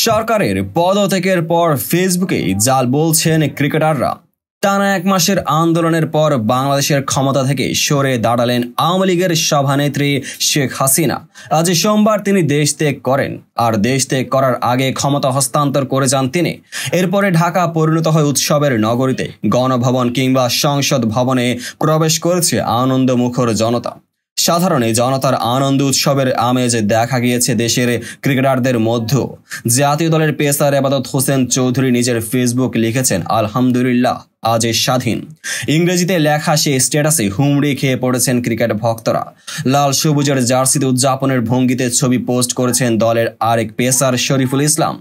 সরকারের পদত্যাগের পর ফেসবুকে জাল বলছেন ক্রিকেটাররা। টানা এক মাসের আন্দোলনের পর বাংলাদেশের ক্ষমতা থেকে সরে দাঁড়ালেন আওয়ামী লীগের সভানেত্রী শেখ হাসিনা। আজ সোমবার তিনি দেশ ত্যাগ করেন। আর দেশ ত্যাগ করার আগে ক্ষমতা হস্তান্তর করে যান তিনি। এরপরে ঢাকা পরিণত হয় উৎসবের নগরীতে। গণভবন কিংবা সংসদ ভবনে প্রবেশ করেছে আনন্দমুখর জনতা। সাধারণ এই জনতার আনন্দ উৎসবের আমেজ দেখা গিয়েছে দেশের ক্রিকেটারদের মধ্যেও। জাতীয় দলের পেসার এবাদত হোসেন চৌধুরী নিজের ফেসবুক লিখেছেন, আলহামদুলিল্লাহ আজ স্বাধীন। ইংরেজিতে লেখা সে স্ট্যাটাসে হুমড়ি খেয়ে পড়েছেন ক্রিকেট ভক্তরা। লাল সবুজের জার্সিতে উদযাপনের ভঙ্গিতে ছবি পোস্ট করেছেন দলের আরেক পেসার শরীফুল ইসলাম।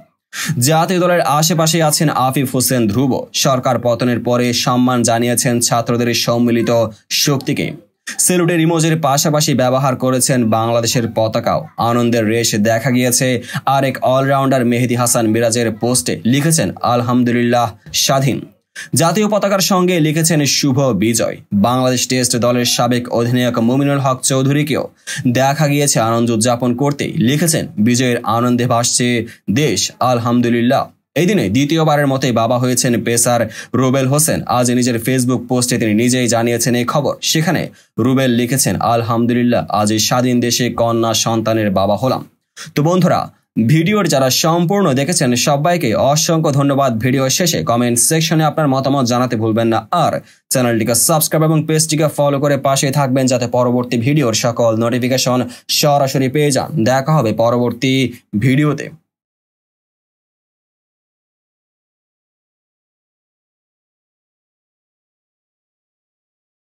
জাতীয় দলের আশেপাশে আছেন আফিফ হোসেন ধ্রুব। সরকার পতনের পরে সম্মান জানিয়েছেন ছাত্রদের সম্মিলিত শক্তিকে। সেলুটের ইমোজের পাশাপাশি ব্যবহার করেছেন বাংলাদেশের পতাকাও। আনন্দের রেশ দেখা গিয়েছে আরেক অলরাউন্ডার মেহেদী হাসান মিরাজের পোস্টে লিখেছেন, আলহামদুলিল্লাহ স্বাধীন। জাতীয় পতাকার সঙ্গে লিখেছেন শুভ বিজয়। বাংলাদেশ টেস্ট দলের সাবেক অধিনায়ক মুমিনুল হক চৌধুরীকেও দেখা গিয়েছে আনন্দ উদযাপন করতে। লিখেছেন, বিজয়ের আনন্দে ভাসছে দেশ, আলহামদুলিল্লাহ। এই দিনে দ্বিতীয়বারের মতোই বাবা হয়েছেন পেসার রুবেল হোসেন। আজ নিজের ফেসবুক পোস্টে তিনি নিজেই জানিয়েছেন এই খবর। সেখানে রুবেল লিখেছেন, আলহামদুলিল্লাহ আজ এই স্বাধীন দেশে কন্যা সন্তানের বাবা হলাম। তো বন্ধুরা, ভিডিওর যারা সম্পূর্ণ দেখেছেন সবাইকে অসংখ্য ধন্যবাদ। ভিডিও শেষে কমেন্ট সেকশনে আপনার মতামত জানাতে ভুলবেন না। আর চ্যানেলটিকে সাবস্ক্রাইব এবং পেজটিকে ফলো করে পাশে থাকবেন যাতে পরবর্তী ভিডিওর সকল নোটিফিকেশন সরাসরি পেয়ে যান। দেখা হবে পরবর্তী ভিডিওতে।